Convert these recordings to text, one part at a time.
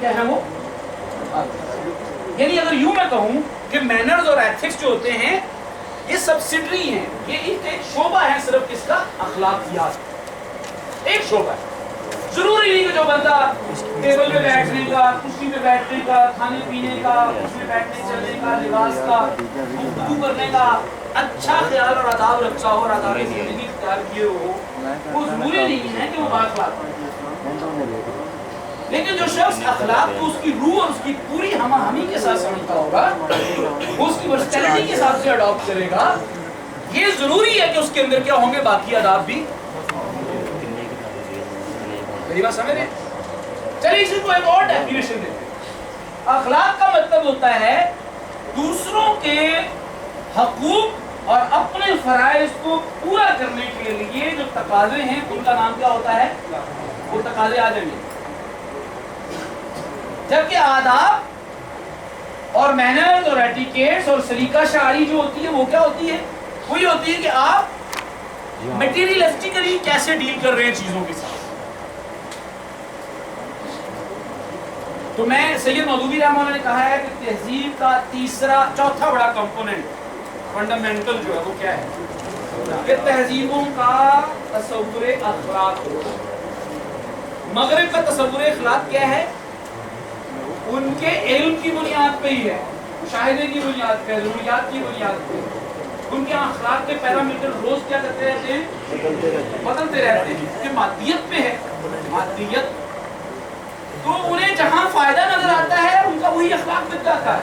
کیا ہے وہ؟ یعنی اگر یوں میں کہوں کہ مینرز اور ایتھکس جو ہوتے ہیں یہ سبسڈری ہیں، یہ ایک شعبہ ہے صرف کس کا؟ اخلاقیات، ایک شعبہ ہے۔ ضروری نہیں کہ جو بندہ ٹیبل پہ بیٹھنے کا، کرسی پہ بیٹھنے کا، کھانے پینے کا، اس میں بیٹھنے چلنے کا، لباس کا، گفتگو کرنے کا اچھا خیال اور آداب رکھتا ہو اور آداب زندگی اختیار کیے ہو، وہ ضروری نہیں ہے کہ وہ بااخلاق ہو۔ لیکن جو شخص اخلاق کو اس کی روح اور اس کی پوری ہمہ ہمی کے ساتھ سمجھتا ہوگا، وہ اس کی پرسنالٹی کے حساب سے اڈاپٹ کرے گا، یہ ضروری ہے کہ اس کے اندر کیا ہوں گے؟ باقی آداب بھی۔ میری بات سمجھ رہے؟ چلیے اسی کو ایک اور ڈیفینیشن دیتے ہیں۔ اخلاق کا مطلب ہوتا ہے دوسروں کے حقوق اور اپنے فرائض کو پورا کرنے کے لیے جو تقاضے ہیں ان کا نام کیا ہوتا ہے؟ وہ تقاضے آ جائیں گے۔ جبکہ آداب اور مینرز اور ایٹیکیٹس اور سلیقہ شعاری جو ہوتی ہے وہ کیا ہوتی ہے؟ وہی ہوتی ہے کہ آپ میٹیریلسٹیکلی کیسے ڈیل کر رہے ہیں چیزوں کے ساتھ۔ تو میں سید مودودی رحمہ اللہ نے کہا ہے کہ تہذیب کا چوتھا بڑا کمپوننٹ فنڈامنٹل جو ہے وہ کیا ہے؟ کہ تہذیبوں کا تصور اخلاق ہو۔ مغرب کا تصور اخلاق کیا ہے؟ ان کے علم کی بنیاد پہ ہی ہے، مشاہدے کی بنیاد پہ، ضروریات کی بنیاد پہ۔ ان کے اخلاق کے پیرامیٹر روز کیا کرتے رہتے ہیں؟ بدلتے رہتے ہیں، کہ مادیت پہ ہے، مادیت تو انہیں جہاں فائدہ نظر آتا ہے ان کا وہی اخلاق بن جاتا ہے۔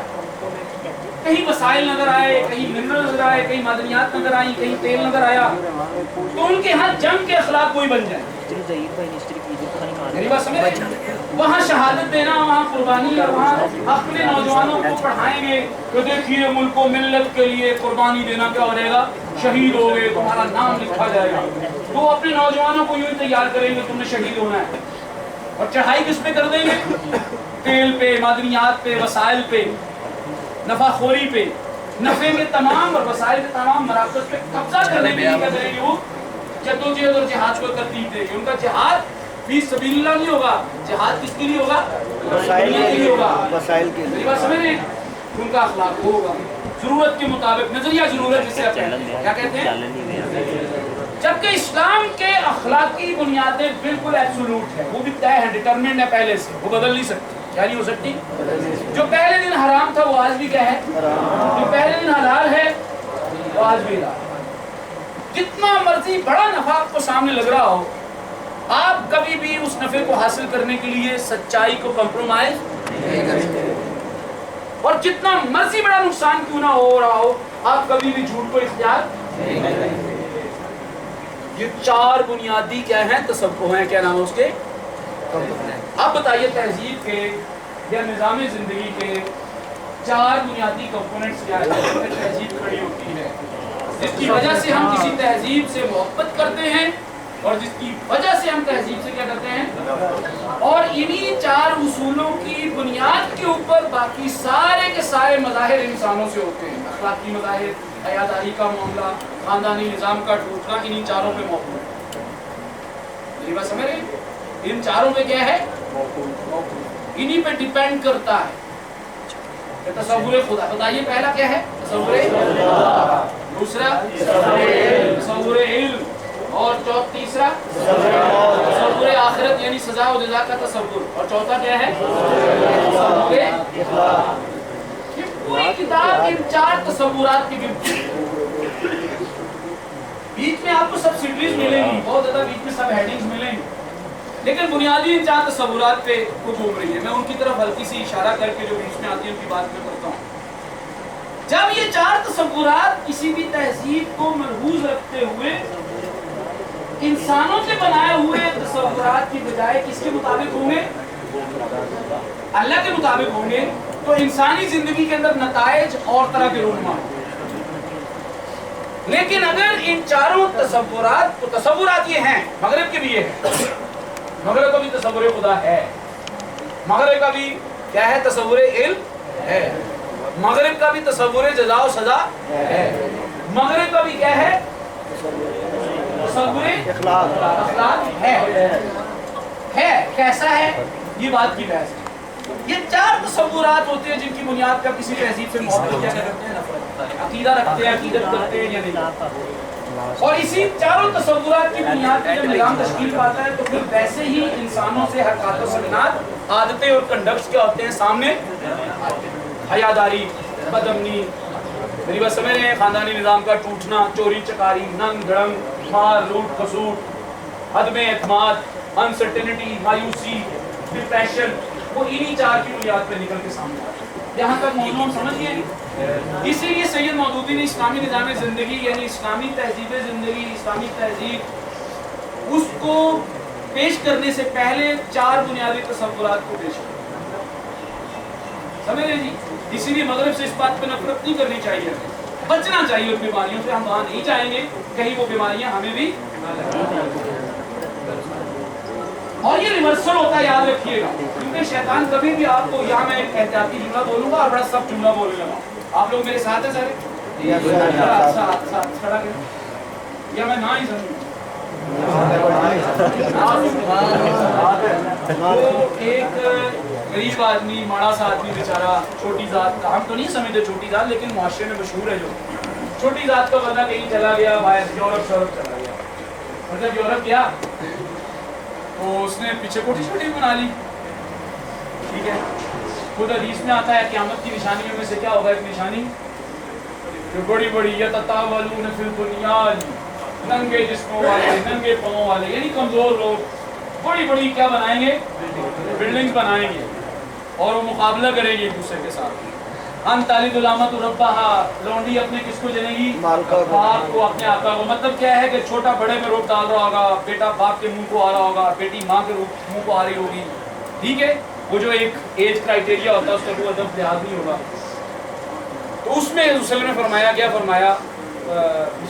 کہیں وسائل نظر آئے، کہیں منرل نظر آئے، کہیں معدنیات نظر آئی، کہیں تیل نظر آیا، تو ان کے ہاں جنگ کے اخلاق وہی بن جائیں۔ میری بات سمجھ رہے؟ وہاں شہادت دینا، وہاں قربانی، اور وہاں اپنے نوجوانوں کو پڑھائیں گے کہ دیکھیے ملک و ملت کے لیے قربانی دینا کیا ہو جائے گا؟ شہید ہو گئے، تمہارا نام لکھا جائے گا۔ تو اپنے نوجوانوں کو یوں ہی تیار کریں گے تم نے شہید ہونا ہے، اور چڑھائی کس پہ کر دیں گے؟ تیل پہ، معدنیات پہ، وسائل پہ، نفع خوری پہ، نفع کے تمام اور وسائل کے تمام مراکز پہ قبضہ کرنے میں نہیں کریں گے۔ وہ جدوجہد اور جہاد کو ترتیب دیں گے۔ ان کا جہاد فی سبیل اللہ نہیں ہوگا، جہاد کس کے لیے ہوگا؟ وسائل کے لیے ہوگا، وسائل کے لیے۔ بات سمجھ رہے؟ ان کا اخلاق ہوگا ضرورت کے مطابق، نظریہ ضرورت جسے کیا کہتے ہیں۔ جبکہ اسلام کے اخلاقی بنیادیں بالکل ایبسولوٹ ہے، وہ بھی طے ہے، ڈٹرمنڈ ہے پہلے سے، وہ بدل نہیں سکتی۔ کیا نہیں ہو سکتی؟ جو پہلے دن حرام تھا وہ آج بھی کیا ہے؟ جو پہلے دن حلال ہے وہ آج بھی حلال ہے۔ جتنا مرضی بڑا نفع آپ کو سامنے لگ رہا ہو، آپ کبھی بھی اس نفع کو حاصل کرنے کے لیے سچائی کو کمپرومائز نہیں کریں، اور جتنا مرضی بڑا نقصان کیوں نہ ہو رہا ہو، آپ کبھی بھی جھوٹ کو اختیار نہیں کریں۔ یہ چار بنیادی کیا ہیں؟ تصور ہیں، کیا نام ہے اس کے؟ اب بتائیے تہذیب کے یا نظام زندگی کے چار بنیادی کمپوننٹس کیا ہیں؟ تہذیب کھڑی ہوتی ہے، جس کی وجہ سے ہم کسی تہذیب سے محبت کرتے ہیں اور جس کی وجہ سے ہم تہذیب سے کیا کرتے ہیں، اور انہی چار اصولوں کی بنیاد کے اوپر باقی سارے کے سارے مظاہر انسانوں سے ہوتے ہیں۔ اخلاقی مظاہر، حیاداری کا معاملہ، خاندانی نظام کا ٹوٹنا، انہی چاروں پہ موقوف ہے۔ میری بات سمجھ رہے ہیں؟ ان چاروں پہ کیا ہے؟ انہی پہ ڈیپینڈ کرتا ہے تصور خدا۔ بتائیے پہلا کیا ہے؟ تصور خدا، دوسرا تصور علم، اور تیسرا تصور آخرت یعنی سزا و جزا کا تصور، اور چوتھا کیا ہے؟ تصور اخلاق۔ یہ پوری کتاب ان چار تصورات کی بیچ میں آپ کو سب سیریز ملیں گی، بہت زیادہ بیچ میں سب ہیڈنگز ملیں گی، لیکن بنیادی ان چار تصورات پہ وہ گھوم رہی ہے۔ میں ان کی طرف ہلکی سی اشارہ کر کے جو بیچ میں آتی ہے ان کی بات میں کرتا ہوں۔ جب یہ چار تصورات کسی بھی تہذیب کو مرہوز رکھتے ہوئے انسانوں سے بنائے ہوئے تصورات کی بجائے کس کے مطابق ہوں گے؟ اللہ کے مطابق ہوں گے، تو انسانی زندگی کے اندر نتائج اور طرح کے رونما۔ لیکن اگر ان چاروں تصورات یہ ہیں، مغرب کے بھی یہ ہے، مغرب کا بھی تصور خدا ہے، مغرب کا بھی کیا ہے؟ تصور علم ہے، مغرب کا بھی تصور جزا و سزا ہے، مغرب کا بھی کیا ہے؟ تصور اخلاق ہے۔ کیسا ہے؟ یہ بات کی بحث ہے۔ یہ 4 تصورات ہوتے ہیں جن کی بنیاد پر کسی تہذیب سے محبت کیا کرتے ہیں، نفرت، عقیدہ رکھتے ہیں، عقیدت کرتے ہیں یا نہیں، اور اسی چاروں تصورات کی بنیاد پر جب نظام تشکیل پاتا ہے تو پھر ویسے ہی انسانوں سے حرکات و سکنات، عادتیں اور کنڈکٹس کیا ہوتے ہیں سامنے، حیاداری، بدامنی، میری بات سمجھ رہے ہیں، خاندانی نظام کا ٹوٹنا، چوری چکاری، ننگ دھڑنگ، مار لوٹ کھسوٹ، عدم اعتماد، انسرٹینٹی، مایوسی، ڈپریشن، وہ انہی 4 کی بنیاد پہ نکل کے سامنے آتا ہے۔ یہاں تک موضوع ہم سمجھ گئے۔ اسی لیے سید مودودی نے اسلامی نظام زندگی یعنی اسلامی تہذیب زندگی، اسلامی تہذیب، اس کو پیش کرنے سے پہلے 4 بنیادی تصورات کو پیش کیا، سمجھ رہے جی؟ اسی لیے مغرب سے اس بات پہ نفرت نہیں کرنی چاہیے، بچنا چاہیے ان بیماریوں سے، ہم وہاں نہیں جائیں گے کہیں وہ بیماریاں ہمیں بھی، اور یہ ریورسل ہوتا ہے، یاد رکھیے گا، کیونکہ شیطان کبھی بھی آپ کو، یہاں میں ایک احتیاطی جملہ بولوں گا اور بڑا سب جملہ بولنے لگا، آپ لوگ میرے ساتھ ہیں سارے؟ کھڑا کریں یا میں نہ ہی سمجھوں؟ وہ ایک غریب آدمی، ماڑا سا آدمی بیچارہ، چھوٹی ذات کا، ہم تو نہیں سمجھتے چھوٹی ذات، لیکن معاشرے میں مشہور ہے جو چھوٹی ذات کا بندہ کہیں چلا گیا، باہر یورپ شورپ چلا گیا، مطلب یورپ گیا تو اس نے پیچھے کوٹھی چھوٹی بنا لی، ٹھیک ہے، خود حدیث میں آتا ہے قیامت کی نشانیوں میں سے کیا ہوگا، ایک نشانی جو بڑی بڑی یتطاولون فی البنیان، ننگے جسموں والے، ننگے پاؤں والے، یعنی کمزور لوگ بڑی بڑی کیا بنائیں گے، بلڈنگز بنائیں گے، اور وہ مقابلہ کریں گے ایک دوسرے کے ساتھ۔ ان تالد الامۃ ربہا، لونڈی اپنے کس کو جنے گی، باپ کو، اپنے آقا کو، مطلب کیا ہے کہ چھوٹا بڑے میں روپ ڈال رہا ہوگا، بیٹا باپ کے منہ کو آ رہا ہوگا، بیٹی ماں کے منہ کو آ رہی ہوگی، ٹھیک ہے، وہ جو ایک ایج کرائٹیریا ہوتا ہے اس کا کوئی ادب لحاظ نہیں ہوگا۔ تو اس میں رسول نے فرمایا، کیا فرمایا،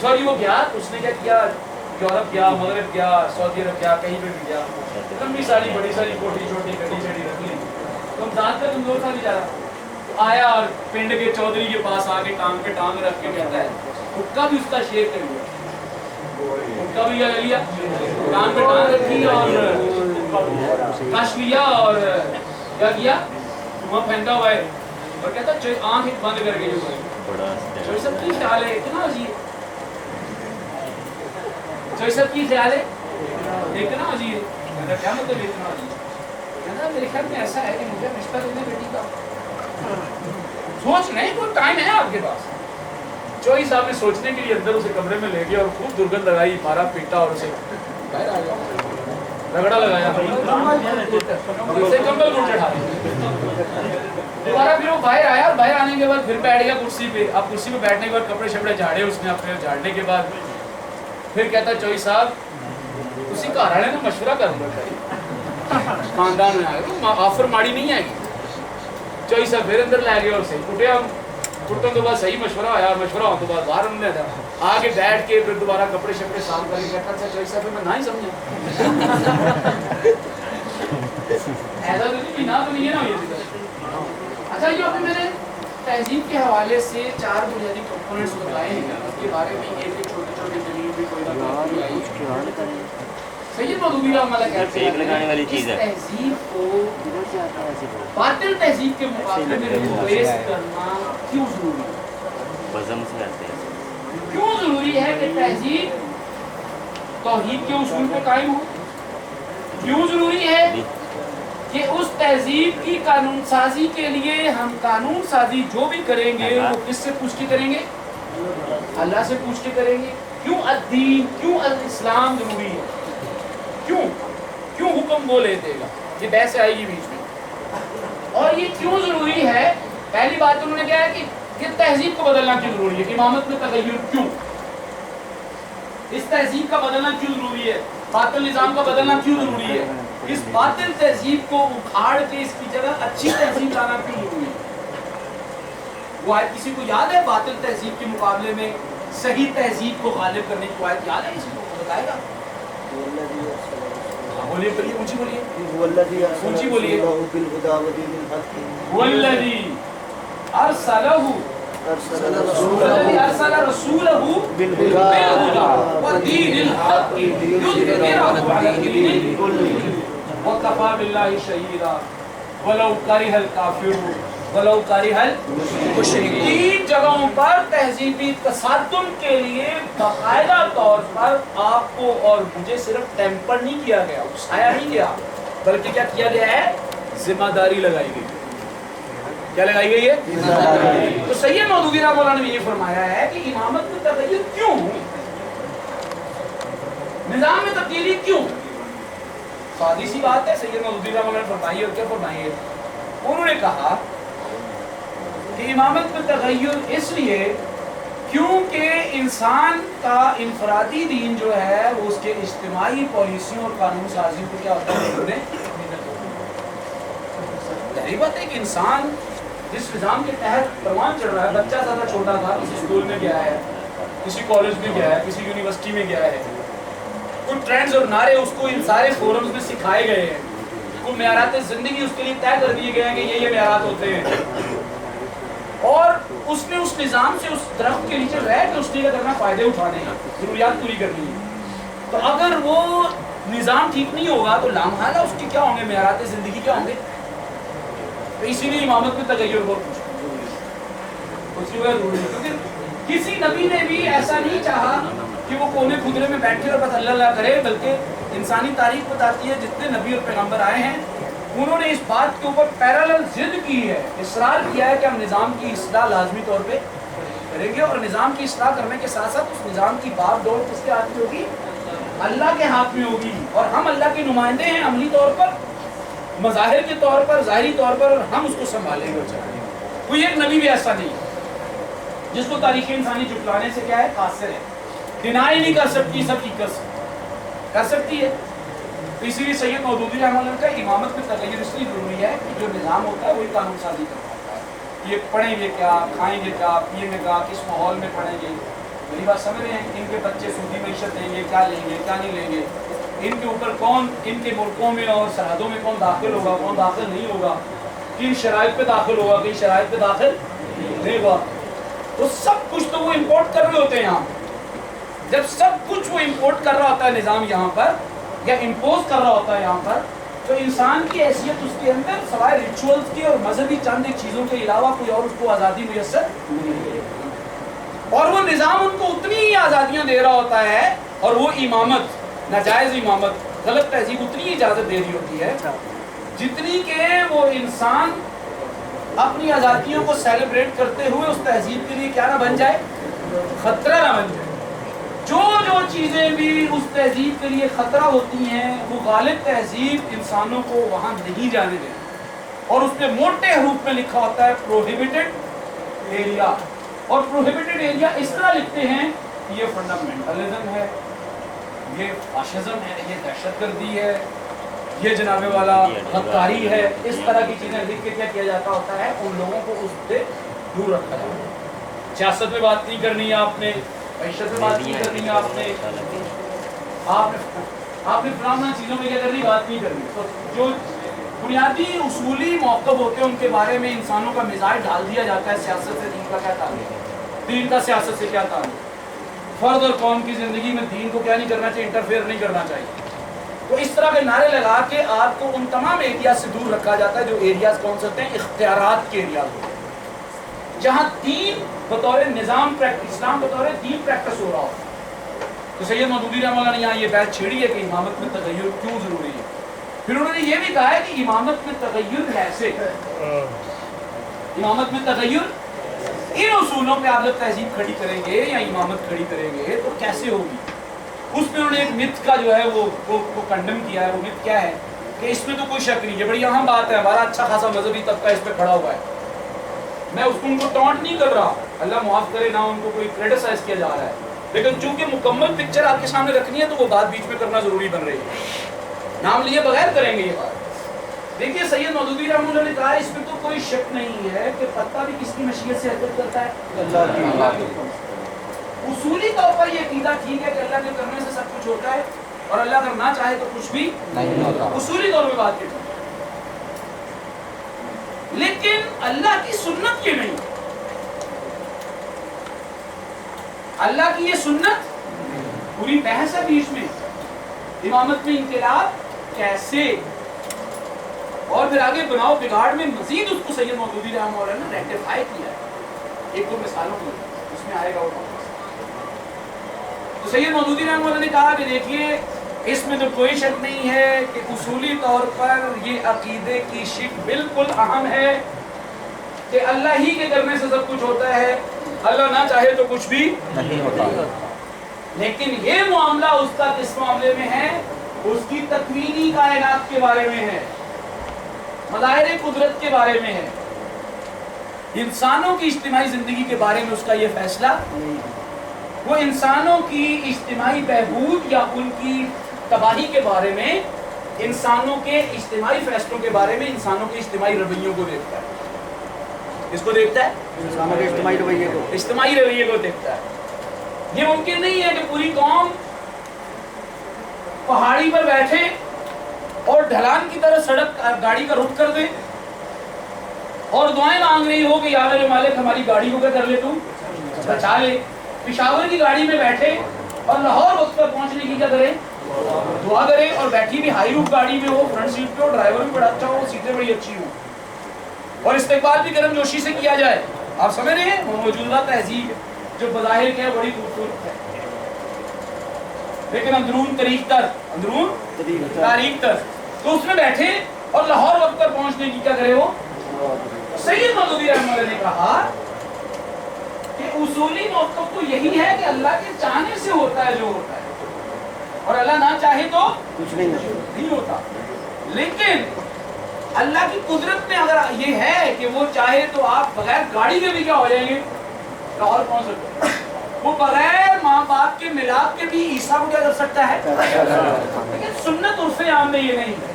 سوری وہ گیا، اس نے کیا کیا، یورپ گیا، مغرب گیا، سعودی عرب گیا، کہیں پہ بھی گیا، لمبی ساری بڑی ساری کوٹھی چھوٹی گڈی چڑی رکھ لی، تو ذات کا کمزور تھا نہیں جا رہا، تو آیا اور پنڈ کے چودھری کے پاس آ کے ٹانگ پہ ٹانگ رکھ کے کہتا ہے، حکا بھی اس کا شیئر کر لیا، حکا بھی کیا کر لیا، ٹانگ پہ ٹانگ رکھی اور کش لیا اور کیا کیا، وہاں پھینکا ہوا ہے، اور کہتا آنکھ ایک بند کر کے جو چوئی سب کی خیال ہے، اتنا عجیب، چوئی سب کی خیال ہے اتنا عجیب، کیا مطلب اتنا عجیب، کہنا میرے خیال میں ایسا ہے کہ مجھے رشتہ دینے بیٹی کا، سوچ نہیں، کوئی ٹائم ہے آپ کے پاس، چوئی صاحب نے سوچنے کے لیے اندر اسے کمرے میں لے گیا اور خوب درگند لگائی، مارا پیٹا اور اسے باہر آ گیا، رگڑا لگایا، اسے کمبل کو چڑھا دیا، دوبارہ پھر وہ باہر آیا، اور باہر آنے کے بعد پھر بیٹھ گیا کرسی پہ، اب کرسی پہ بیٹھنے کے بعد کپڑے شپڑے جھاڑے اس نے اپنے، جھاڑنے کے بعد پھر کہتا چوئی صاحب اسی گھر والے نے مشورہ کر لیا، خاندان میں آئے آفر ماڑی نہیں آئے گی، چوئی صاحب پھر اندر لے گئے اور صحیح کٹیا، کٹوں کے بعد صحیح مشورہ آیا، مشورہ ہونے کے بعد باہر انہوں نے آگے بیٹھ کے پھر دوبارہ کپڑے شپڑے صاف کر کے کہتا تھا چوئی صاحب میں نہ ہی سمجھا، ایسا تو نہیں نا، تو نہیں ہے نا یہ۔ اچھا جو ابھی میں نے تہذیب کے حوالے سے 4 بنیادی کمپوننٹس بتائے ہیں، اس کے بارے میں ایک چھوٹی چھوٹی دلیل بھی کوئی نہ کوئی آئی۔ سید مودودی رحمۃ اللہ کہتے ہیں اس تہذیب کو باطل تہذیب کے مقابلے میں ریپلیس کرنا کیوں ضروری ہے؟ کیوں ضروری ہے کہ تہذیب توحید کے اصول پہ قائم ہو؟ کیوں ضروری ہے کہ اس تہذیب کی قانون سازی کے لیے ہم قانون سازی جو بھی کریں گے وہ کس سے پوچھ کے کریں گے؟ اللہ سے پوچھ کے کریں گے۔ کیوں الدین، کیوں الاسلام ضروری ہے؟ کیوں حکم وہ لے دے گا؟ یہ بحث آئے گی بیچ میں۔ اور یہ کیوں ضروری ہے؟ پہلی بات انہوں نے کہا ہے کہ تہذیب کو بدلنا کیوں ضروری ہے؟ امامت میں تغیر کیوں؟ اس تہذیب کا بدلنا کیوں ضروری ہے؟ باطل نظام کا بدلنا کیوں ضروری ہے؟ اس باطل تہذیب کو اکھاڑ کے اس کی جگہ اچھی تہذیب لانا کیوں ضروری ہے؟ وہ آیت کسی کو یاد ہے باطل تہذیب کے مقابلے میں صحیح تہذیب کو غالب کرنے کی آیت یاد ہے کسی کو؟ بتائے گا؟ بولیے بولیے اونچی بولیے، اونچی بولیے۔ والذی ارسلہ رسولہ بالہدی ودین الحق لیظہرہ علی الدین کلہ وکفی باللہ شہیدا۔ وَلَوْ كَرِهَ الْكَافِرُونَ وَلَوْ كَرِهَ الْمُشْرِكُونَ. 3 جگہوں پر تہذیبی تصادم کے لیے باقاعدہ طور پر آپ کو اور مجھے صرف ٹیمپر نہیں کیا گیا، اکسایا نہیں گیا، بلکہ کیا کیا گیا ہے؟ ذمہ داری لگائی گئی. کیا لگائی گئی ہے؟ تو سید مودودی رحمہ اللہ نے یہ فرمایا ہے کہ امامت میں تغیر کیوں ہوئی، نظام میں تبدیلی کیوں؟ سادی سی بات ہے. سید مودودی رحمہ اللہ نے فرمائی، اور کیا فرمائی ہے؟ انہوں نے کہا کہ امامت میں تغیر اس لیے کیونکہ انسان کا انفرادی دین جو ہے وہ اس کے اجتماعی پالیسیوں اور قانون سازی کو کیا ہوتا ہے؟ ظاہر بات ہے کہ انسان جس نظام کے تحت پروان چڑھ رہا ہے، بچہ زیادہ چھوٹا تھا، کسی اسکول میں گیا ہے، کسی کالج میں گیا ہے، کسی یونیورسٹی میں گیا ہے، کچھ ٹرینڈز اور نعرے اس کو ان سارے فورمز میں سکھائے گئے ہیں، کچھ معیارات زندگی اس کے لیے طے کر دیے گئے ہیں کہ یہ معیارات ہوتے ہیں، اور اس نے اس نظام سے اس درخت کے نیچے رہ کے اس نے کیا کرنا؟ فائدے اٹھانے ہیں، ضروریات پوری کرنی ہے. تو اگر وہ نظام ٹھیک نہیں ہوگا تو لامحالہ اس کے کیا ہوں گے؟ معیارات زندگی کیا ہوں گے؟ تو اسی لیے امامت میں تغیر بہت ضروری ہے، کیونکہ کسی نبی نے بھی ایسا نہیں چاہا کہ وہ کونے خدرے میں بیٹھے اور بس اللہ اللہ کرے، بلکہ انسانی تاریخ بتاتی ہے جتنے نبی اور پیغمبر آئے ہیں انہوں نے اس بات کے اوپر پیرالل ضد کی ہے، اصرار کیا ہے کہ ہم نظام کی اصلاح لازمی طور پہ کریں گے، اور نظام کی اصلاح کرنے کے ساتھ ساتھ اس نظام کی باغ ڈور کس کے ہاتھ میں ہوگی؟ اللہ کے ہاتھ میں ہوگی، اور ہم اللہ کے نمائندے ہیں عملی طور پر، مظاہر کے طور پر، ظاہری طور پر، اور ہم اس کو سنبھالیں گے. کوئی ایک نبی بھی ایسا نہیں جس کو تاریخ انسانی جھٹلانے سے کیا ہے؟ قاصر ہے، ڈینائی نہیں کر سکتی اس حقیقت سے، کر سکتی ہے. تو اسی لیے سید مودودی رحمہ اللہ کا امامت میں تغیر اس لیے ضروری ہے کہ جو نظام ہوتا ہے وہی قانون سازی کرتا ہوتا ہے. یہ پڑھیں گے کیا، کھائیں گے کیا، پیئیں گے کیا، کس ماحول میں پڑھیں گے، میری بات سمجھ رہے ہیں؟ ان کے بچے سودی معیشت لیں گے، کیا لیں گے، کیا نہیں لیں گے، ان کے اوپر کون، ان کے ملکوں میں اور سرحدوں میں کون داخل ہوگا، کون داخل نہیں ہوگا، کن شرائط پہ داخل ہوگا، کن شرائط پہ داخل نہیں ہوگا. تو سب کچھ تو وہ امپورٹ کر رہے ہوتے ہیں. یہاں جب سب کچھ وہ امپورٹ کر رہا ہوتا ہے نظام یہاں پر، یا امپوز کر رہا ہوتا ہے یہاں پر، تو انسان کی حیثیت اس کے اندر سوائے ریچولز کی اور مذہبی چند ایک چیزوں کے علاوہ کوئی اور اس کو آزادی میسر نہیں ہے. اور وہ نظام ان کو اتنی ہی آزادیاں دے رہا ہوتا ہے، اور وہ امامت، ناجائز امامت، غلط تہذیب اتنی ہی اجازت دے رہی ہوتی ہے جتنی کہ وہ انسان اپنی آزادیوں کو سیلیبریٹ کرتے ہوئے اس تہذیب کے لیے کیا نہ بن جائے؟ خطرہ نہ بن جائے. جو چیزیں بھی اس تہذیب کے لیے خطرہ ہوتی ہیں وہ غالب تہذیب انسانوں کو وہاں نہیں جانے دے، اور اس پہ موٹے حروف میں لکھا ہوتا ہے پروہیبٹڈ ایریا. اور پروہیبٹڈ ایریا اس طرح لکھتے ہیں کہ یہ فنڈامنٹلزم ہے، یہ فاشزم ہے، یہ دہشت گردی ہے، یہ جناب والا غداری ہے. اس طرح کی چیزیں لکھ کے کیا کیا جاتا ہوتا ہے؟ ان لوگوں کو اس سے دور رکھا جاتا ہے. سیاست میں بات نہیں کرنی ہے آپ نے، معیشت میں بات نہیں کرنی ہے آپ نے فلاں چیزوں میں کیا کرنی، بات نہیں کرنی. تو جو بنیادی اصولی موقف ہوتے ہیں ان کے بارے میں انسانوں کا مزاج ڈال دیا جاتا ہے. سیاست سے دین کا کیا تعلق ہے، دین کا سیاست سے کیا تعلق، فرد اور قوم کی زندگی میں دین کو کیا نہیں کرنا چاہیے؟ انٹرفیئر نہیں کرنا چاہیے. تو اس طرح کے نعرے لگا کے آپ کو ان تمام ایریاز سے دور رکھا جاتا ہے جو ایریاز کون سے ہوتے ہیں؟ اختیارات کے ایریاز ہوتے ہیں، جہاں دین بطور نظام، اسلام بطور دین پریکٹس ہو رہا ہو. تو سید مودودی رحمہ اللہ نے یہاں یہ بحث چھیڑی ہے کہ امامت میں تغیر کیوں ضروری ہے. پھر انہوں نے یہ بھی کہا ہے کہ امامت میں تغیر کیسے، امامت میں تغیر ان اصولوں پہ آپ جب تہذیب کھڑی کریں گے یا امامت کھڑی کریں گے تو کیسے ہوگی. اس میں انہوں نے ایک مت کا جو ہے وہ کنڈم کیا ہے. وہ مت کیا ہے کہ اس میں تو کوئی شک نہیں ہے، بڑی اہم بات ہے، ہمارا اچھا خاصا مذہبی طبقہ اس پہ کھڑا ہوا ہے. میں اس کو ان کو ٹونٹ نہیں کر رہا، اللہ معاف کرے، نہ ان کو کوئی کریٹیسائز کیا جا رہا ہے، لیکن چونکہ مکمل پکچر آپ کے سامنے رکھنی ہے تو وہ بات بیچ میں کرنا ضروری بن رہی ہے. نام لیے بغیر کریں گے یہ بات. دیکھیے سید مودودی رحمہ اللہ نے کہا اس میں تو کوئی شک نہیں ہے کہ پتہ بھی کس کی مشیت سے حرکت کرتا ہے؟ اللہ کی حکم. اصولی طور پر یہ عقیدہ ٹھیک ہے کہ اللہ کے کرنے سے سب کچھ ہوتا ہے اور اللہ اگر نہ چاہے تو کچھ بھی نہیں ہوتا. اصولی طور پہ بات یہ، لیکن اللہ کی سنت یہ نہیں. اللہ کی یہ سنت پوری بحث ہے بیچ میں. امامت میں انقلاب کیسے؟ اور پھر آگے بناؤ بگاڑ میں مزید اس کو سید مودودی رحمہ اللہ نے ریکٹیفائی کیا ہے ایک دو مثالوں میں، اس میں آئے گا وہ۔ تو سید مودودی رحمہ اللہ نے کہا کہ دیکھیے اس میں تو کوئی شک نہیں ہے کہ اصولی طور پر یہ عقیدے کی شک بالکل اہم ہے کہ اللہ ہی کے کرنے سے سب کچھ ہوتا ہے، اللہ نہ چاہے تو کچھ بھی نہیں ہوتا، لیکن یہ معاملہ اس کا کس معاملے میں ہے؟ اس کی تکوینی کائنات کے بارے میں ہے، مظاہر قدرت کے بارے میں ہے، انسانوں کی اجتماعی زندگی کے بارے میں اس کا یہ فیصلہ نہیں ہے۔ وہ انسانوں کی اجتماعی بہبود یا ان کی تباہی کے بارے میں، انسانوں کے اجتماعی فیصلوں کے بارے میں انسانوں کے اجتماعی رویوں کو دیکھتا ہے۔ اس کو دیکھتا ہے انسانوں کے اجتماعی رویے کو دیکھتا ہے۔ یہ ممکن نہیں ہے کہ پوری قوم پہاڑی پر بیٹھے اور ڈھلان کی طرح سڑک گاڑی کا رخ کر دے اور دعائیں مانگ رہی ہو کہ یا میرے مالک ہماری گاڑی کو کیا کر لے، تو بچا لے۔ پشاور کی گاڑی میں بیٹھے اور لاہور وقت پر پہنچنے کی کیا کرے، دعا کرے، اور بیٹھی بھی ہائی روف گاڑی میں ہو، فرنٹ سیٹ پہ ہو، ڈرائیور بھی بڑا اچھا ہو، سیٹیں بڑی اچھی ہوں، اور استقبال بھی گرم جوشی سے کیا جائے۔ آپ سمجھ رہے ہیں وہ موجودہ تہذیب جو بظاہر کے بڑی خوبصورت ہے لیکن اندرون تاریخ تر تو اس میں بیٹھے اور لاہور وقت پر پہنچنے کی کیا کرے وہ۔ سید مودودی رحمہ اللہ نے کہا کہ اصولی موقف تو یہی ہے کہ اللہ کے چاہنے سے ہوتا ہے جو ہوتا ہے، اور اللہ نہ چاہے تو کچھ نہیں ہوتا، لیکن اللہ کی قدرت میں اگر یہ ہے کہ وہ چاہے تو آپ بغیر گاڑی کے بھی کیا ہو جائیں گے، لاہور پہنچ سکتے ہیں۔ وہ بغیر ماں باپ کے ملاپ کے بھی عیسیٰ کو کیا کر سکتا ہے، لیکن سنت عرف عام میں یہ نہیں ہے،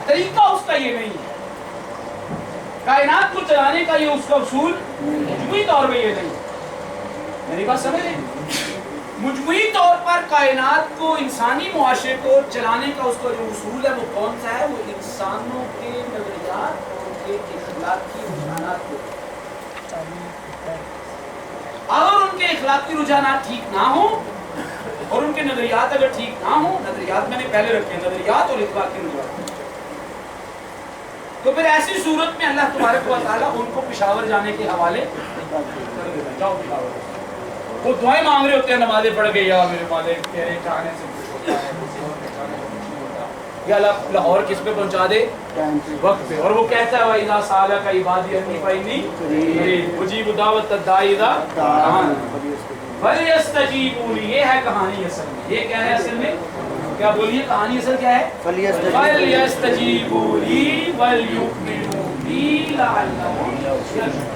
طریقہ اس کا یہ نہیں ہے، کائنات کو چلانے کا یہ اس کا اصول مجموعی طور پہ یہ نہیں ہے۔ میری بات سمجھ رہے ہیں؟ مجموعی طور پر کائنات کو، انسانی معاشرے کو چلانے کا اس کا جو اصول ہے وہ کون سا ہے؟ وہ انسانوں کے نظریات اور ان کے اخلاقی رجحانات کو، اگر ان کے اخلاقی رجحانات ٹھیک نہ ہوں اور ان کے نظریات اگر ٹھیک نہ ہوں، نظریات میں نے پہلے رکھے نظریات اور اخلاقی رجحانات، تو پھر ایسی صورت میں اللہ تبارک و تعالیٰ ان کو پشاور جانے کے حوالے کر دیتا ہے، جاؤ پشاور۔ وہ دعائیں مانگ رہے ہوتے ہیں، نمازیں پڑھ گئے، یا میرے مالک تیرے چاہنے سے کچھ ہوتا ہے، کسی اور کے چاہنے سے کچھ نہیں ہوتا، یا اللہ لاہور کس پہ پہنچا دے، وقت پہ۔ اور وہ کہتا ہے وَإِذَا سَأَلَكَ عِبَادِي عَنِّي فَإِنِّي قَرِيبٌ أُجِيبُ دَعْوَةَ الدَّاعِ إِذَا دَعَانِ فَلْيَسْتَجِيبُوا لِي۔ یہ ہے کہانی اصل میں، یہ کیا ہے اصل میں، کیا بولیے کہانی اصل کیا ہے، فَلْيَسْتَجِيبُوا لِي وَلْيُؤْمِنُوا بِي لَعَلَّهُمْ يَرْشُدُونَ۔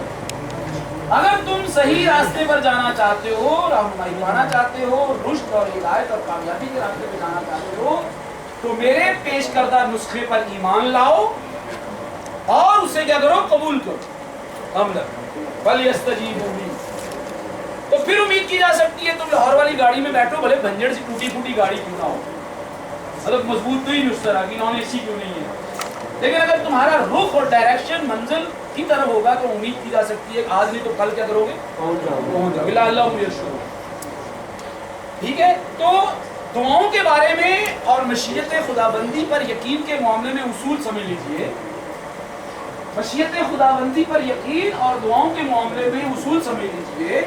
اگر تم صحیح راستے پر جانا چاہتے ہو، رہنمائی پانا چاہتے ہو، رشد اور ہدایت اور کامیابی کے راستے پہ جانا چاہتے ہو، تو میرے پیش کردہ نسخے پر ایمان لاؤ اور اسے کیا کرو، قبول کرو، عمل فَلْيَسْتَجِيبُوا لِي۔ تو پھر امید کی جا سکتی ہے تم لاہور والی گاڑی میں بیٹھو، بھلے بھنجڑ سی ٹوٹی پھوٹی گاڑی کیوں نہ ہو، مطلب مضبوط تو ہی نہیں اس طرح کی، نان اے سی کیوں نہیں ہے، لیکن اگر تمہارا رخ اور ڈائریکشن منزل کی طرف ہوگا تو امید کی جا سکتی ہے کہ آج نہیں تو کل کیا کرو گے، پہنچ جاؤ گے، لعلہم یرشدون۔ ٹھیک ہے، تو دعاؤں کے بارے میں اور مشیت خدابندی پر یقین کے معاملے میں اصول سمجھ لیجئے۔ مشیت خدابندی پر یقین اور دعاؤں کے معاملے میں اصول سمجھ لیجئے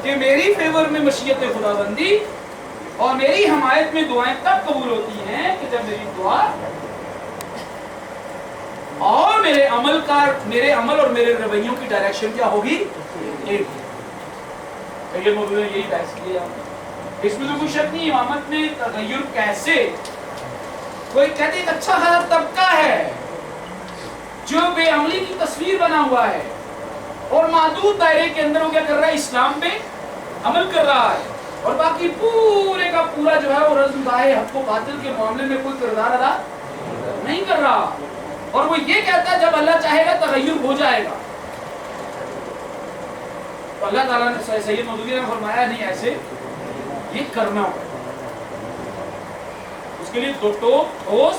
کہ میری فیور میں مشیت خدابندی اور میری حمایت میں دعائیں تب قبول ہوتی ہیں کہ جب میری دعا اور میرے عمل اور میرے رویوں کی ڈائریکشن کیا ہوگی، ایک۔ یہ موضوع نے یہی بحث کیا، اس میں تو کوئی شک نہیں، امامت میں تغیر کیسے، کوئی کہتے ایک اچھا خاصا طبقہ ہے جو بے عملی کی تصویر بنا ہوا ہے اور محدود دائرے کے اندر وہ کیا کر رہا ہے، اسلام پہ عمل کر رہا ہے، اور باقی پورے کا پورا جو ہے وہ رزم دائے حق و باطل کے معاملے میں کوئی کردار ادا نہیں کر رہا، اور وہ یہ کہتا ہے جب اللہ چاہے گا تغیر ہو جائے گا۔ تو اللہ تعالیٰ نے سید مودودی نے فرمایا نہیں، ایسے یہ کرنا ہوگا، اس کے لیے دو ٹھوس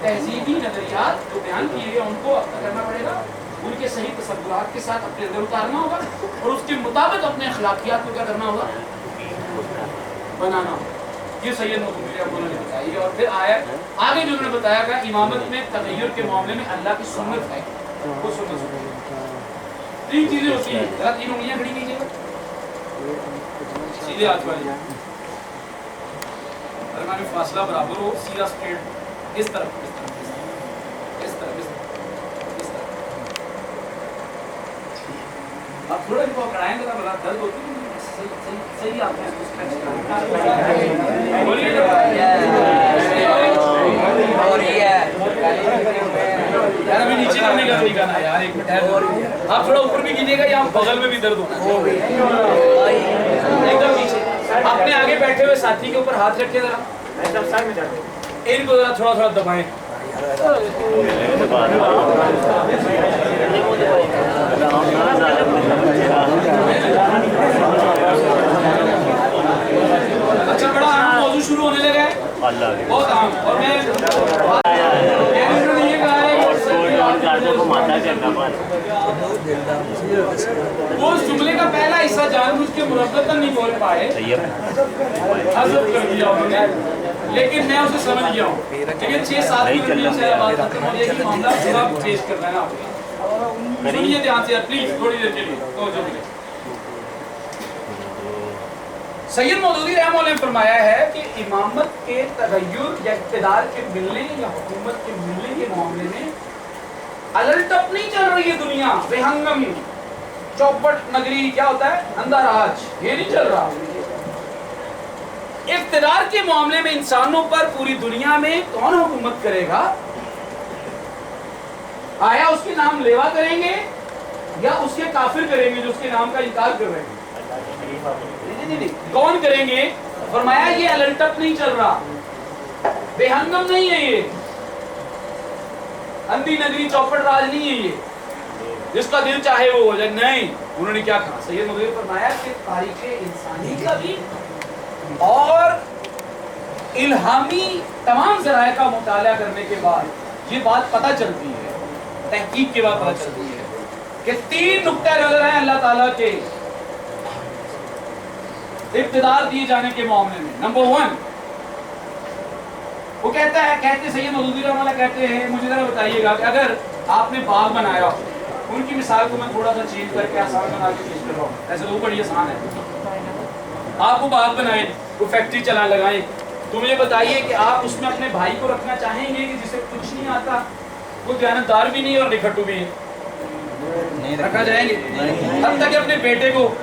تہذیبی نظریات جو بیان کیے گئے ان کو اپنا کرنا پڑے گا، ان کے صحیح تصورات کے ساتھ اپنے اندر اتارنا ہوگا اور اس کے مطابق اپنے اخلاقیات کو کیا کرنا ہوگا، بنانا ہوگا۔ یہ سید مودودی نے بتائی اور پھر آیا آگے جو انہوں نے بتایا کہ امامت میں تغیر کے معاملے میں اللہ کی سنت ہے، وہ سنت تین چیزیں ہوتی ہیں. ذرا تین انگلیاں کھڑی کیجیے گا سیدھے ہاتھ والی، درمیان میں فاصلہ برابر ہو، سیدھا اسٹریٹ اس طرف اس طرف اس طرف اس طرف اس طرف. آپ تھوڑا بھی پکڑائیں گے تو درد ہوتی ہے. صحیح آپ نے یار ہمیں نیچے کرنے کا طریقہ نا یار، ایک منٹ آپ تھوڑا اوپر بھی گیجیے گا یا بغل میں بھی درد ہونا ایک دم نیچے. آپ نے آگے بیٹھے ہوئے ساتھی کے اوپر ہاتھ رکھے ذرا ان کو ذرا تھوڑا تھوڑا دبائیں. اچھا بڑا عام موضوع شروع ہونے لگا ہے، بہت عام. اور میں یہ کہا ہے وہ اس جملے کا پہلا حصہ جان بوجھ کے مربتاً نہیں بول پائے، حذف کر دیا انہوں نے، لیکن میں اسے سمجھ گیا ہوں. لیکن 6-7 منٹ میں انشاءاللہ بات ختم ہو جائے گی. معاملہ پورا پیش کرنا ہے آپ کو. سنیے دھیان سے پلیز تھوڑی دیر کے لیے توجہ ملے. سید مودودی رحمہ اللہ نے فرمایا ہے کہ امامت کے تغیر یا اقتدار کے ملنے یا حکومت کے ملنے کے معاملے میں الٹپ نہیں چل رہی ہے دنیا. بہنگم چوپٹ نگری کیا ہوتا ہے، اندھا راج، یہ نہیں چل رہا. اقتدار کے معاملے میں انسانوں پر پوری دنیا میں کون حکومت کرے گا؟ آیا اس کے نام لیوا کریں گے یا اس کے کافر کریں گے جو اس کے نام کا انکار کر رہے ہیں؟ نہیں کون کریں گے؟ فرمایا یہ الٹپ نہیں چل رہا، بے ہنگم نہیں ہے، یہ اندھی نگری چوپٹ راج نہیں ہے، یہ جس کا دل چاہے وہ ہو جائے. نہیں. انہوں نے کیا کہا؟ سید مودودی نے فرمایا کہ تاریخ انسانی کا بھی اور الہامی تمام ذرائع کا مطالعہ کرنے کے بعد یہ بات پتہ چلتی ہے، تحقیق کے بعد پتہ چلتی ہے کہ 3 نقطہ نظر ہیں اللہ تعالیٰ کے اقتدار دیے جانے کے معاملے میں. نمبر 1 وہ کہتے سید مودودی رحمہ اللہ کہتے ہیں مجھے ذرا بتائیے گا کہ اگر آپ نے باغ بنایا، ان کی مثال کو میں تھوڑا سا چینج کر کے آسان بنا کے پیش کر رہا ہوں، ایسے تو بڑی آسان ہے. آپ کو باغ بنائیں، وہ فیکٹری چلا لگائیں، تو مجھے بتائیے کہ آپ اس میں اپنے بھائی کو رکھنا چاہیں گے کہ جسے کچھ نہیں آتا، وہ دیانتدار بھی نہیں اور نکھٹو بھی ہے؟ رکھا جائیں گے؟ حتیٰ کہ اپنے بیٹے کو،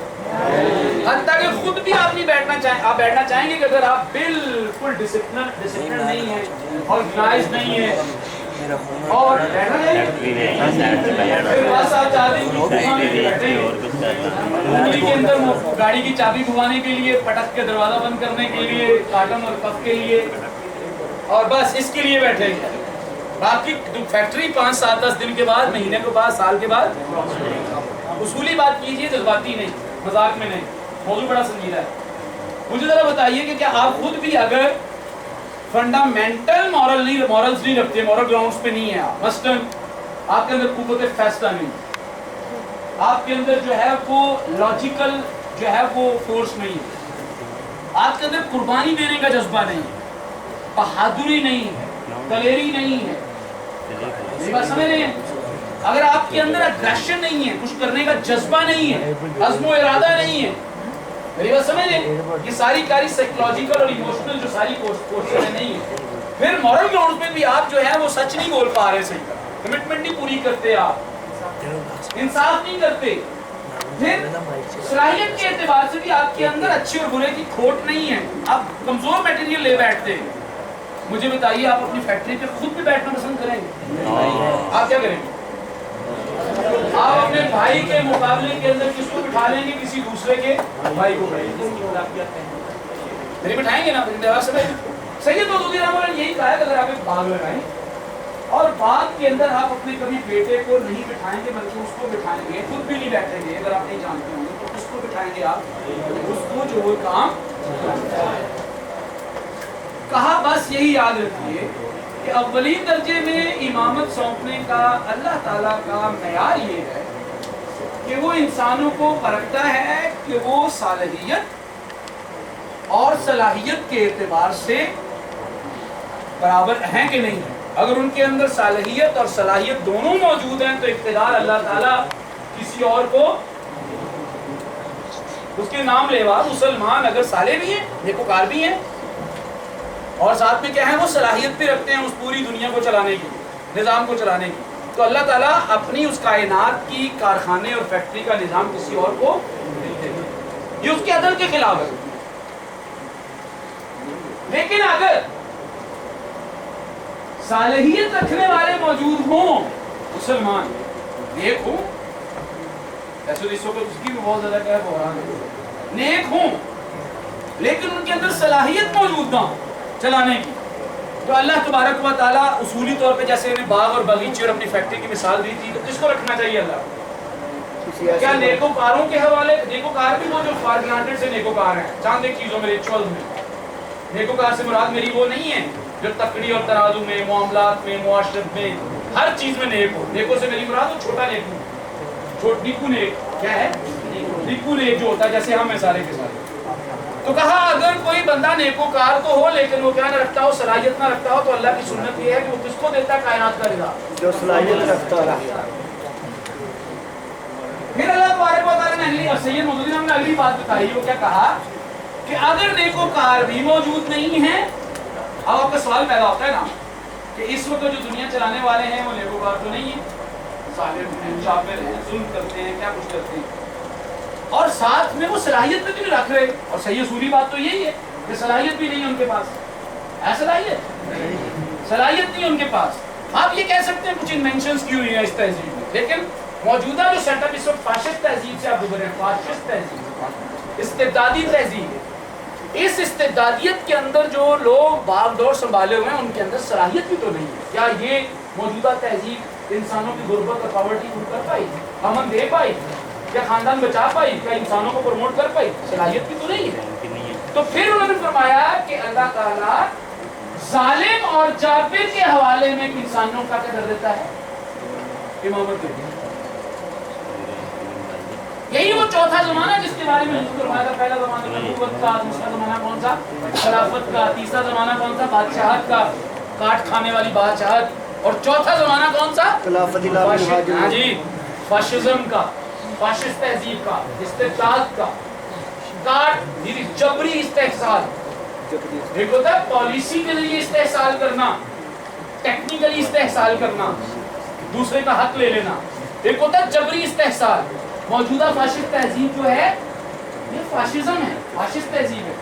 حتیٰ کہ خود بھی آپ نہیں بیٹھنا چاہیں. آپ بیٹھنا چاہیں گے کہ اگر آپ بالکل ڈسپلن نہیں ہے، آرگنائز نہیں ہے اور انگلی کے اندر گاڑی کی چابی گھمانے کے لیے، پٹک کے دروازہ بند کرنے کے لیے، کاٹن اور کف کے لیے، اور بس اس کے لیے بیٹھے گے. باقی فیکٹری 5-7-10 دن کے بعد، مہینے کے بعد، سال کے بعد. اصولی بات کیجئے، جذباتی نہیں، مذاق میں نہیں، موضوع بڑا سنجیدہ ہے. مجھے ذرا بتائیے کہ کیا آپ خود بھی اگر فنڈامنٹل مورلز نہیں رکھتے، مورل گراؤنڈز پہ نہیں ہے آپ، مثلاً آپ کے اندر قوت فیصلہ نہیں، آپ کے اندر جو ہے وہ لاجیکل جو ہے وہ فورس نہیں ہے، آپ کے اندر قربانی دینے کا جذبہ نہیں ہے، بہادری نہیں ہے، دلیری نہیں ہے، میری بات سمجھ رہے ہیں؟ اگر آپ کے اندر اگریشن نہیں ہے، کچھ کرنے کا جذبہ نہیں ہے، عزم و ارادہ نہیں ہے، میری بات سمجھ رہے؟ یہ ساری کاری سائیکولوجیکل اور ایموشنل جو ساری کورسز نہیں ہے. پھر مورل گراؤنڈ پہ بھی آپ جو ہے وہ سچ نہیں بول پا رہے، صحیح کمٹمنٹ نہیں پوری کرتے، آپ انصاف نہیں کرتے. پھر صلاحیت کے اعتبار سے بھی آپ کے اندر اچھے اور برے کی کھوٹ نہیں ہے، آپ کمزور میٹیریل لے بیٹھتے ہیں. مجھے بتائیے آپ اپنی فیکٹری پہ خود بھی بیٹھنا پسند کریں گے؟ آپ کیا کریں گے؟ آپ اپنے بھائی کے مقابلے کے اندر کس کو بٹھا لیں گے؟ کسی دوسرے کے بھائی کو نہیں بٹھائیں گے نا. سید مودودی رحمہ اللہ نے یہی کہا ہے کہ اگر آپ ایک باغ لگائیں اور باغ کے اندر آپ اپنے کبھی بیٹے کو نہیں بٹھائیں گے بلکہ اس کو بٹھائیں گے، خود بھی نہیں بیٹھیں گے، اگر آپ نہیں جانتے ہوں گے تو اس کو بٹھائیں گے، آپ اس کو جو وہ کام کہا. بس یہی یاد رکھیے کہ اولی درجے میں امامت سونپنے کا اللہ تعالیٰ کا معیار یہ ہے کہ وہ انسانوں کو پرکھتا ہے کہ وہ صالحیت اور صلاحیت کے اعتبار سے برابر ہیں کہ نہیں ہیں. اگر ان کے اندر صالحیت اور صلاحیت دونوں موجود ہیں تو اقتدار اللہ تعالیٰ کسی اور کو اس کے نام لیوا مسلمان اگر صالح بھی ہیں نیکوکار بھی ہیں اور ساتھ میں کیا ہے وہ صلاحیت بھی رکھتے ہیں اس پوری دنیا کو چلانے کی, نظام کو چلانے کی, تو اللہ تعالیٰ اپنی اس کائنات کی کارخانے اور فیکٹری کا نظام کسی اور کو یہ اس کے عدل کے خلاف ہے. لیکن اگر صالحیت رکھنے والے موجود ہوں, مسلمان نیک ہوں, ایسے تو اس وقت اس کی بھی بہت زیادہ کیا ہے, نیک ہوں لیکن ان کے اندر صلاحیت موجود نہ ہو چلانے کی, تو اللہ تبارک و تعالیٰ اصولی طور پہ جیسے انہیں باغ اور باغیچے اور اپنی فیکٹری کی مثال دی تھی, تو کس کو رکھنا چاہیے اللہ؟ کیا نیکوکاروں کے حوالے, نیکوکار بھی وہ جو فار گرانٹڈ سے نیکوکار ہیں چاند ایک چیزوں میں ریچولز میں, نیکوکار سے مراد میری وہ نہیں ہے جو تکڑی اور ترازو میں, معاملات میں, معاشرت میں, ہر چیز میں نیک ہو. نیکو سے میری مراد وہ چھوٹا نیکو, نیکو نیک کیا ہے, نیکو نیک جو ہوتا ہے جیسے ہم ہیں سارے کے سارے. تو کہا اگر کوئی بندہ نیکوکار تو ہو لیکن وہ کیا نہ رکھتا ہو, صلاحیت نہ رکھتا ہو, تو اللہ کی سنت یہ ہے کہ وہ کس کو دیتا ہے, کائنات کا رضا جو صلاحیت رکھتا ہے. پھر اللہ تبارک و تعالیٰ نے سید مودودی صاحب نے اگلی بات بتائی, وہ کیا کہا کہ اگر نیکوکار بھی موجود نہیں ہیں, اب آپ کا سوال پیدا ہوتا ہے نا کہ اس وقت جو دنیا چلانے والے ہیں وہ نیکوکار تو نہیں ہیں, ظالم ہیں, جابر ہیں, ظلم کرتے ہیں, کیا کچھ کرتے ہیں, اور ساتھ میں وہ صلاحیت بھی نہیں رکھ رہے. اور صحیح اصولی بات تو یہی ہے کہ صلاحیت بھی نہیں ہے ان کے پاس, ہے صلاحیت نہیں ان کے پاس. آپ یہ کہہ سکتے ہیں کچھ انوینشنز کی ہوئی ہیں اس تہذیب میں, لیکن موجودہ جو سیٹ اپ اس وقت فاشسٹ تہذیب سے آپ گزرے ہیں, فاشسٹ تہذیب, استبدادی تہذیب, اس استبدادیت کے اندر جو لوگ باغ ڈور سنبھالے ہوئے ہیں ان کے اندر صلاحیت بھی تو نہیں ہے. کیا یہ موجودہ تہذیب انسانوں کی غربت اور پاورٹی دور کر پائی, امن دے پائی, کیا خاندان بچا پائی, کیا انسانوں کو پروموٹ کر پائی؟ صلاحیت بھی تو نہیں ہے. تو پھر انہوں نے فرمایا کہ اللہ تعالیٰ ظالم اور جابر کے حوالے میں انسانوں کا کیا کر دیتا ہے, امامت دیتا ہے. یہی وہ چوتھا زمانہ جس کے بارے میں فرمایا تھا, پہلا زمانہ نبوت کا, دوسرا زمانہ کون سا, خلافت کا, تیسرا زمانہ کون سا, بادشاہت کا, کاٹ کھانے والی بادشاہت, اور چوتھا زمانہ کون سا, ہاں جی, فاشزم کا, فاشسٹ تہذیب کا, استبداد کا, کاٹ جبری استحصال. ایک ہوتا ہے پالیسی کے ذریعے استحصال کرنا, ٹیکنیکلی استحصال کرنا, دوسرے کا حق لے لینا. ایک ہوتا ہے جبری استحصال. موجودہ فاشسٹ تہذیب جو ہے یہ فاشزم ہے, فاشسٹ تہذیب ہے.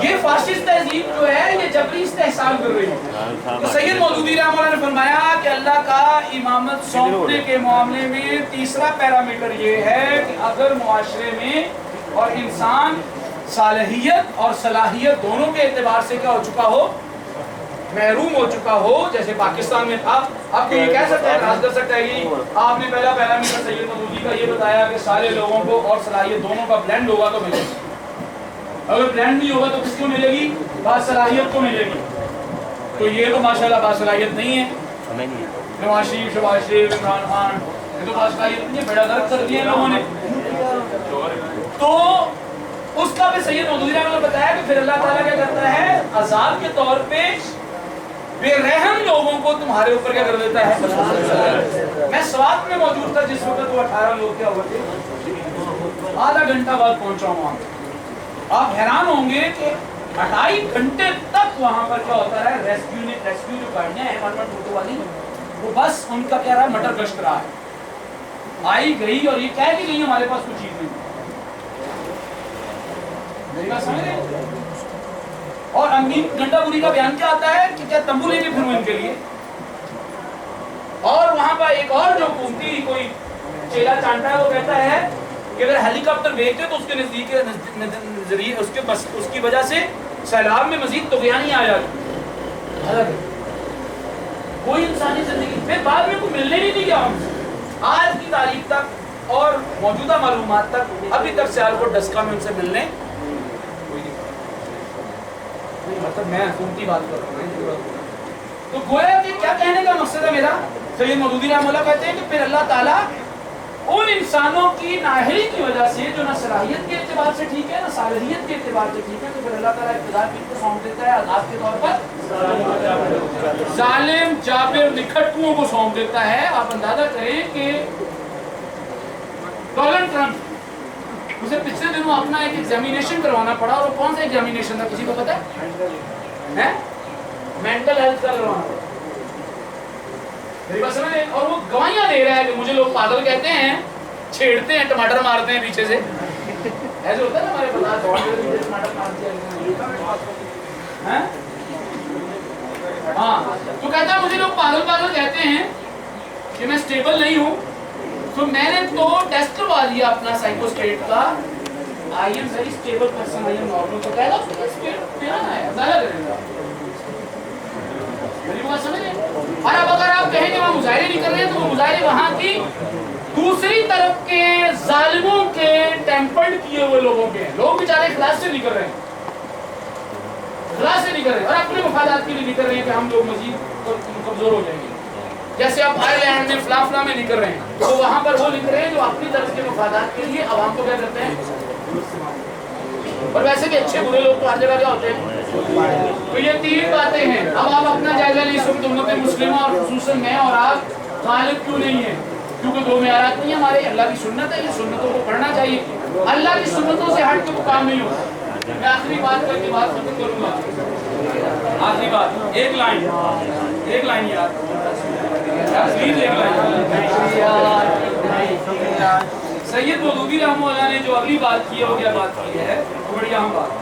یہ فاشسٹ تہذیب جو ہے یہ جبری استحصال کر رہی ہے. تو سید مودودی رحمہ اللہ نے فرمایا کہ اللہ کا امامت سونپنے کے معاملے میں تیسرا پیرامیٹر یہ ہے کہ اگر معاشرے میں اور انسان صالحیت اور صلاحیت دونوں کے اعتبار سے کیا ہو چکا ہو, محروم ہو چکا ہو, جیسے پاکستان میں تھا. آپ کو یہ کہہ سکتے ہیں, راز کر سکتا ہے کہ آپ نے پہلا پیرامیٹر سید مودودی کا یہ بتایا کہ سارے لوگوں کو اور صلاحیت دونوں کا بلینڈ ہوگا تو ملے گی. اگر بلینڈ نہیں ہوگا تو کس کو ملے گی, باصلاحیت کو ملے گی. تو یہ تو ماشاءاللہ باصلاحیت نہیں ہے. نواز شریف, شہباز شریف, عمران خان, یہ تو باصلاحیت نہیں ہے, بڑا درد کر دیا لوگوں نے. تو اس کا بھی سید مودودی نے بتایا کہ پھر اللہ تعالیٰ کیا کرتا ہے, عذاب کے طور پہ بے رحم لوگوں کو تمہارے اوپر کیا کر دیتا ہے. میں سوات میں موجود تھا جس وقت وہ 18 لوگ کیا ہوئے تھے, آدھا گھنٹہ بعد پہنچا ہوں وہاں. آپ حیران ہوں گے کہ 2.5 گھنٹے تک وہاں پر کیا ہوتا ہے, ریسکیو جو گاڑیاں ہیں 112 والی, وہ بس ان کا کیا رہا ہے, مٹر گشت رہا ہے, آئی گئی اور یہ کہہ کے گئی ہمارے پاس کچھ چیز نہیں. میری بات سمجھ رہے ہیں. اور امین گھنٹہ پوری کا بیان کیا آتا ہے کہ کیا تمبو لے کے پھروں ان کے لیے. اور وہاں پر ایک اور جو حکومتی کوئی چیلا چانٹا ہے وہ کہتا ہے کہ اگر ہیلی کاپٹر بھیجتے تو اس کے نزدیک ذریعے اس کی وجہ سے سیلاب میں مزید طغیانی آ جاتی. کوئی انسانی زندگی پھر بعد میں کوئی ملنے نہیں دی گیا ہم سے. آج کی تاریخ تک اور موجودہ معلومات تک ابھی تک سیالکوٹ ڈسکا میں ان سے ملنے مطلب میں حکومتی بات کر رہا ہوں. تو گویا کہ کیا کہنے کا مقصد ہے میرا, سید مودودی رحمہ اللہ کہتے ہیں کہ پھر اللہ تعالیٰ ان انسانوں کی نااہلی کی وجہ سے جو نہ صلاحیت کے اعتبار سے ٹھیک ہے نہ صالحیت کے اعتبار سے ٹھیک ہے، تو پھر اللہ تعالیٰ ابتدا کو سونپ دیتا ہے عذاب کے طور پر ظالم جابر نکھٹوؤں کو سونپ دیتا ہے۔ آپ اندازہ کریں کہ ڈونلڈ ٹرمپ اسے پچھلے دنوں اپنا ایک ایگزامینیشن کروانا پڑا، اور وہ کون سا ایگزامینیشن تھا کسی کو پتا ہے؟ مینٹل ہیلتھ کا کروانا پڑا، اور وہ گواہیاں دے رہا ہے کہ مجھے لوگ پاگل کہتے ہیں، چھیڑتے ہیں، ٹماٹر مارتے ہیں پیچھے سے، ایسے ہوتا ہے نا ہمارے پاس ٹماٹر مارتے ہیں۔ ہاں تو کہتا ہے مجھے لوگ پاگل پاگل کہتے ہیں کہ میں سٹیبل نہیں ہوں، تو میں نے تو ٹیسٹ کروا لیا اپنا سائیکو اسٹیٹ کا، I am very stable person, I am normal, تو کہہ رہا ہے اندازہ کریں گا میری بات سمجھے۔ اور اب اگر آپ کہیں کہ وہ مظاہرے نہیں کر رہے ہیں، تو وہ مظاہرے وہاں کی دوسری طرف کے ظالموں کے ٹیمپرڈ کیے ہوئے لوگوں کے ہیں، لوگ بیچارے اخلاص سے نہیں کر رہے ہیں، اخلاص سے نہیں کر رہے، اور اپنے مفادات کے لیے نہیں کر رہے ہیں کہ ہم لوگ مزید کمزور ہو جائیں گے، جیسے آپ آئرلینڈ میں فلاں فلاں میں نہیں کر رہے ہیں، تو وہاں پر وہ لکھ رہے ہیں جو اپنی طرف کے مفادات کے لیے عوام کو کیا کرتے ہیں۔ اور ویسے بھی اچھے برے لوگ تو ہر جگہ کیا ہوتے ہیں۔ تو یہ تین باتیں ہیں، اب آپ اپنا جائزہ لیں اس وقت امت مسلمہ اور خصوصاً میں اور آپ غالب کیوں نہیں ہیں، کیونکہ دو معیارات نہیں ہمارے، اللہ کی سنت ہے، یہ سنتوں کو پڑھنا چاہیے، اللہ کی سنتوں سے ہٹ کے وہ کام نہیں ہوتا۔ میں آخری بات کر کے بات ختم کروں گا، آخری بات ایک لائن یاد پلیز، ایک لائن۔ سید مودودی رحمہ اللہ نے جو اگلی بات کی ہے وہ کیا بات کی ہے، وہ بڑی اہم بات ہے۔